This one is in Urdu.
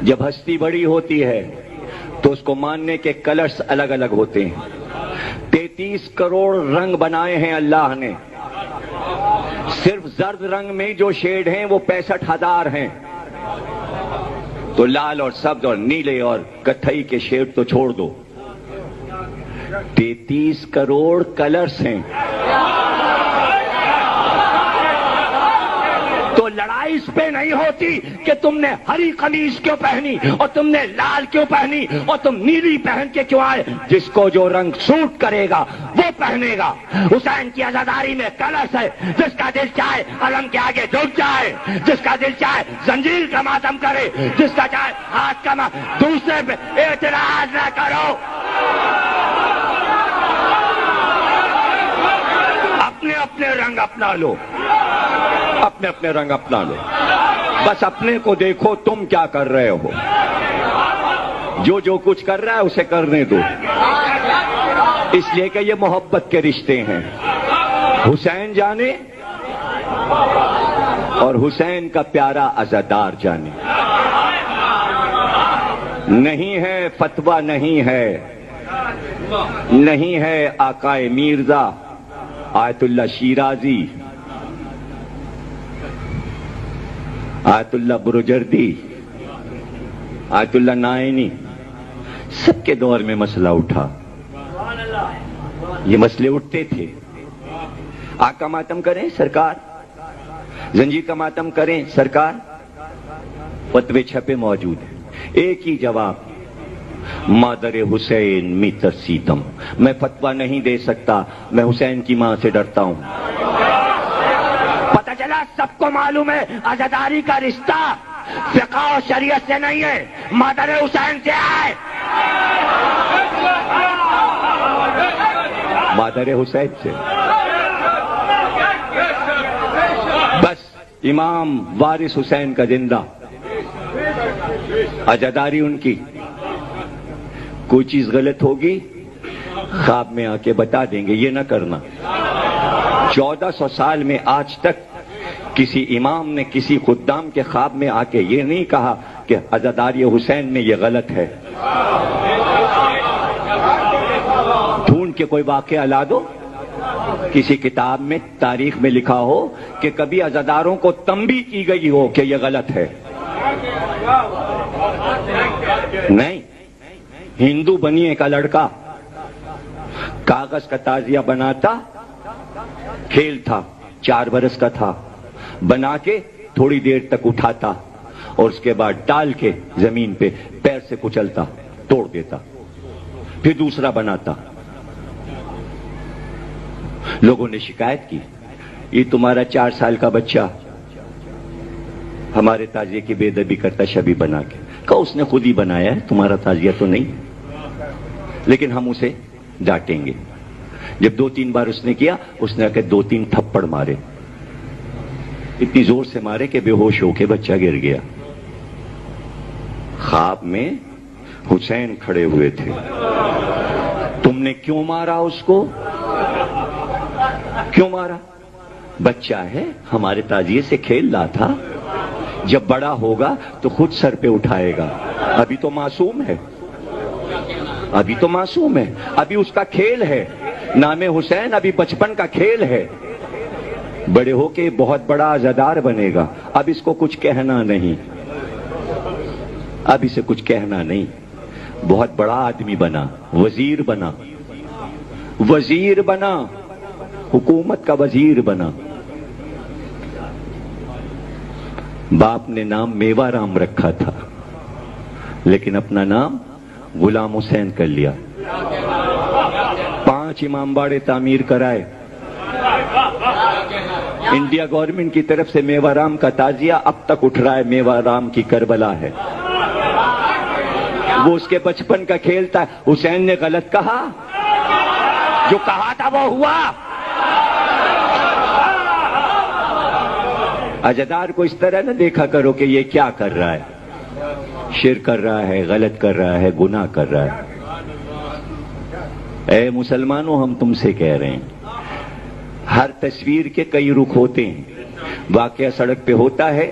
جب ہستی بڑی ہوتی ہے تو اس کو ماننے کے کلرز الگ الگ ہوتے ہیں. 33 کروڑ رنگ بنائے ہیں اللہ نے. صرف زرد رنگ میں جو شیڈ ہیں وہ 65,000 ہیں. تو لال اور سبز اور نیلے اور کتھئی کے شیڈ تو چھوڑ دو. 33 کروڑ کلرز ہیں. تو لڑائی اس پہ نہیں ہوتی کہ تم نے ہری قمیض کیوں پہنی اور تم نے لال کیوں پہنی اور تم نیلی پہن کے کیوں آئے. جس کو جو رنگ سوٹ کرے گا وہ پہنے گا. حسین کی عزاداری میں کلرز ہے. جس کا دل چاہے علم کے آگے جھک جائے, جس کا دل چاہے زنجیر کا ماتم کرے, جس کا چاہے ہاتھ کا دوسرے پہ اعتراض نہ کرو. اپنے اپنے رنگ اپنا لو, اپنے اپنے رنگ اپنا لو. بس اپنے کو دیکھو تم کیا کر رہے ہو. جو کچھ کر رہا ہے اسے کرنے دو. اس لیے کہ یہ محبت کے رشتے ہیں. حسین جانے اور حسین کا پیارا عزادار جانے. نہیں ہے فتویٰ, نہیں ہے آقائے میرزا, آیت اللہ شیرازی, آیت اللہ بروجردی, آیت اللہ نائنی, سب کے دور میں مسئلہ اٹھا. یہ مسئلے اٹھتے تھے. آگ کا ماتم کریں سرکار, زنجیر کا ماتم کریں سرکار, فتوے چھپے موجود ہیں. ایک ہی جواب, مادر حسین می ترسیدم. میں فتویٰ نہیں دے سکتا, میں حسین کی ماں سے ڈرتا ہوں. پتہ چلا سب کو معلوم ہے عزاداری کا رشتہ فقہ و شریعت سے نہیں ہے, مادر حسین سے ہے. مادر حسین سے. بس امام وارث حسین کا زندہ, عزاداری ان کی. کوئی چیز غلط ہوگی خواب میں آ کے بتا دیں گے, یہ نہ کرنا. 1400 سال میں آج تک کسی امام نے کسی خدام کے خواب میں آ کے یہ نہیں کہا کہ عزاداری حسین میں یہ غلط ہے. ڈھونڈ کے کوئی واقعہ لا دو, کسی کتاب میں تاریخ میں لکھا ہو کہ کبھی عزاداروں کو تنبیہ کی گئی ہو کہ یہ غلط ہے. نہیں. ہندو بنیے کا لڑکا کاغذ کا تعزیہ بناتا, کھیل تھا, 4 برس کا تھا, بنا کے تھوڑی دیر تک اٹھاتا اور اس کے بعد ڈال کے زمین پہ پیر سے کچلتا, توڑ دیتا, پھر دوسرا بناتا. لوگوں نے شکایت کی, یہ تمہارا 4 سال کا بچہ ہمارے تعزیے کی بے ادبی کرتا شبی بنا کے. کہا اس نے خود ہی بنایا ہے, تمہارا تعزیہ تو نہیں. لیکن ہم اسے ڈانٹیں گے. جب 2-3 بار اس نے کیا, اس نے آ کے 2-3 تھپڑ مارے, اتنی زور سے مارے کہ بے ہوش ہو کے بچہ گر گیا. خواب میں حسین کھڑے ہوئے تھے. تم نے کیوں مارا اس کو, کیوں مارا؟ بچہ ہے, ہمارے تعزیے سے کھیل رہا تھا, جب بڑا ہوگا تو خود سر پہ اٹھائے گا. ابھی تو معصوم ہے, ابھی تو معصوم ہے, ابھی اس کا کھیل ہے. نام حسین ابھی بچپن کا کھیل ہے. بڑے ہو کے بہت بڑا عزادار بنے گا. اب اس کو کچھ کہنا نہیں, اب اسے کچھ کہنا نہیں. بہت بڑا آدمی بنا, وزیر بنا, وزیر بنا, حکومت کا وزیر بنا. باپ نے نام میوہ رام رکھا تھا, لیکن اپنا نام غلام حسین کر لیا. 5 امام باڑے تعمیر کرائے. انڈیا گورنمنٹ کی طرف سے میوہ رام کا تعزیہ اب تک اٹھ رہا ہے. میوہ رام کی کربلا ہے, وہ اس کے بچپن کا کھیل تھا. حسین نے غلط کہا, جو کہا تھا وہ ہوا. عزادار کو اس طرح نہ دیکھا کرو کہ یہ کیا کر رہا ہے, شرک کر رہا ہے, غلط کر رہا ہے, گناہ کر رہا ہے. اے مسلمانوں, ہم تم سے کہہ رہے ہیں, ہر تصویر کے کئی رخ ہوتے ہیں. واقعہ سڑک پہ ہوتا ہے,